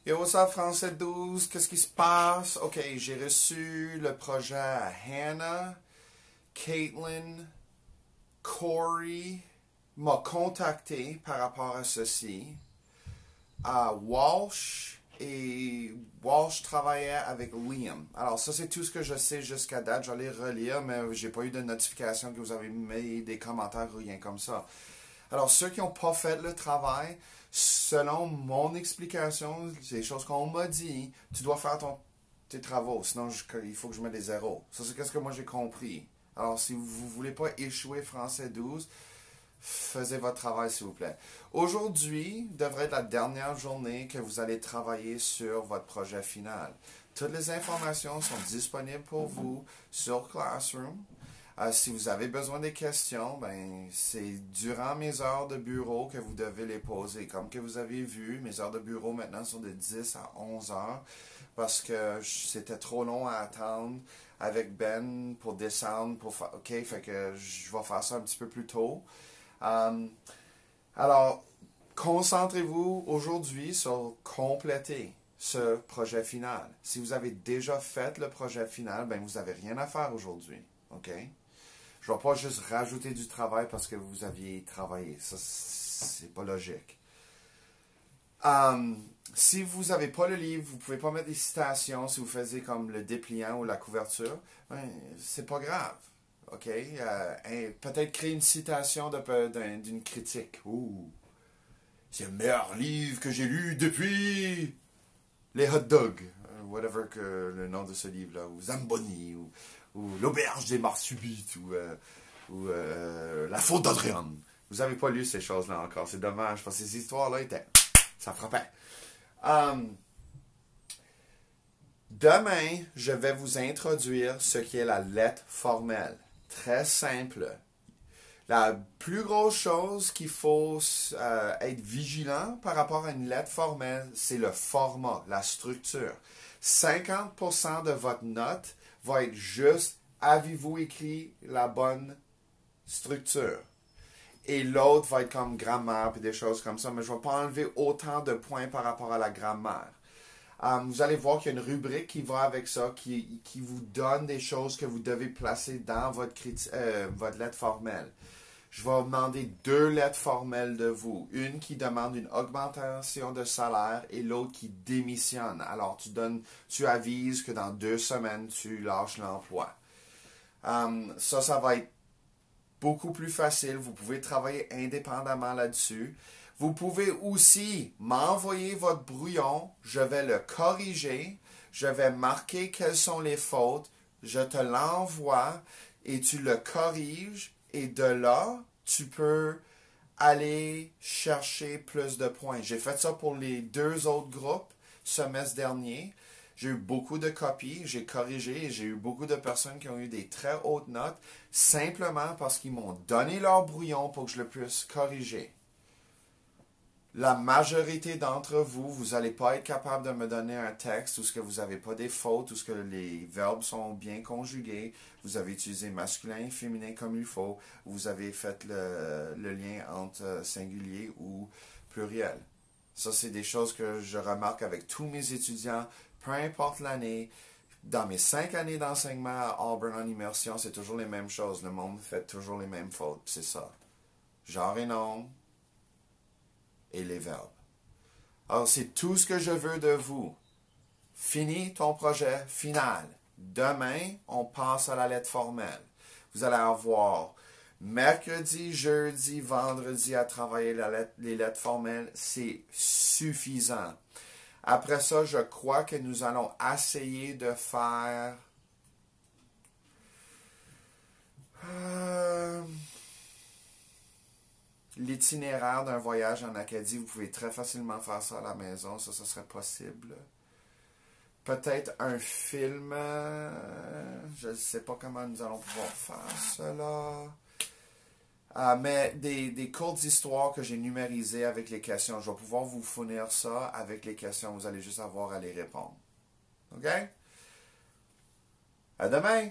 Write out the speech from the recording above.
Yo, what's up, Français 12? Qu'est-ce qui se passe? Ok, j'ai reçu le projet à Hannah, Caitlin, Corey m'a contacté par rapport à ceci. À Walsh et Walsh travaillait avec Liam. Alors ça c'est tout ce que je sais jusqu'à date. Je vais les relire, mais j'ai pas eu de notification que vous avez mis des commentaires ou rien comme ça. Alors ceux qui n'ont pas fait le travail, selon mon explication, c'est des choses qu'on m'a dit, tu dois faire tes travaux, sinon il faut que je mette des zéros. Ça c'est ce que moi j'ai compris. Alors si vous voulez pas échouer français 12, faisez votre travail, s'il vous plaît. Aujourd'hui devrait être la dernière journée que vous allez travailler sur votre projet final. Toutes les informations sont disponibles pour vous sur Classroom. Si vous avez besoin des questions, ben, c'est durant mes heures de bureau que vous devez les poser. Comme que vous avez vu, mes heures de bureau maintenant sont de 10 à 11 heures parce que c'était trop long à attendre avec Ben pour descendre. OK, fait que je vais faire ça un petit peu plus tôt. Alors, concentrez-vous aujourd'hui sur compléter ce projet final. Si vous avez déjà fait le projet final, ben, vous n'avez rien à faire aujourd'hui. OK? Je ne vais pas juste rajouter du travail parce que vous aviez travaillé. Ça, c'est pas logique. Si vous n'avez pas le livre, vous ne pouvez pas mettre des citations si vous faisiez comme le dépliant ou la couverture. Ben, c'est pas grave. OK? Peut-être créer une citation d'une critique. Ouh, c'est le meilleur livre que j'ai lu depuis les hot dogs. Whatever que le nom de ce livre-là. Ou Zamboni. Ou l'auberge des morts subites. Ou la faute d'Adrian. Vous n'avez pas lu ces choses-là encore. C'est dommage. Parce que ces histoires-là étaient... Ça frappait. Demain, je vais vous introduire ce qui est la lettre formelle. Très simple. La plus grosse chose qu'il faut être vigilant par rapport à une lettre formelle, c'est le format, la structure. 50% de votre note va être juste avez-vous écrit la bonne structure. Et l'autre va être comme grammaire et des choses comme ça, mais je ne vais pas enlever autant de points par rapport à la grammaire. Vous allez voir qu'il y a une rubrique qui va avec ça, qui vous donne des choses que vous devez placer dans votre lettre formelle. Je vais vous demander 2 lettres formelles de vous. Une qui demande une augmentation de salaire et l'autre qui démissionne. Alors, tu avises que dans 2 semaines, tu lâches l'emploi. Ça va être beaucoup plus facile. Vous pouvez travailler indépendamment là-dessus. Vous pouvez aussi m'envoyer votre brouillon. Je vais le corriger. Je vais marquer quelles sont les fautes. Je te l'envoie et tu le corriges. Et de là, tu peux aller chercher plus de points. J'ai fait ça pour les 2 autres groupes semestre dernier. J'ai eu beaucoup de copies, j'ai corrigé et j'ai eu beaucoup de personnes qui ont eu des très hautes notes simplement parce qu'ils m'ont donné leur brouillon pour que je le puisse corriger. La majorité d'entre vous, vous n'allez pas être capable de me donner un texte où ce que vous n'avez pas des fautes, où ce que les verbes sont bien conjugués, vous avez utilisé masculin et féminin comme il faut, vous avez fait le lien entre singulier ou pluriel. Ça, c'est des choses que je remarque avec tous mes étudiants, peu importe l'année. Dans mes 5 années d'enseignement à Auburn en immersion, c'est toujours les mêmes choses. Le monde fait toujours les mêmes fautes. C'est ça. Genre et nom et les verbes. Alors, c'est tout ce que je veux de vous. Finis ton projet final. Demain, on passe à la lettre formelle. Vous allez avoir mercredi, jeudi, vendredi à travailler les lettres formelles. C'est suffisant. Après ça, je crois que nous allons essayer de faire... l'itinéraire d'un voyage en Acadie. Vous pouvez très facilement faire ça à la maison. Ça serait possible. Peut-être un film. Je ne sais pas comment nous allons pouvoir faire cela. Mais des courtes histoires que j'ai numérisées avec les questions. Je vais pouvoir vous fournir ça avec les questions. Vous allez juste avoir à les répondre. OK? À demain!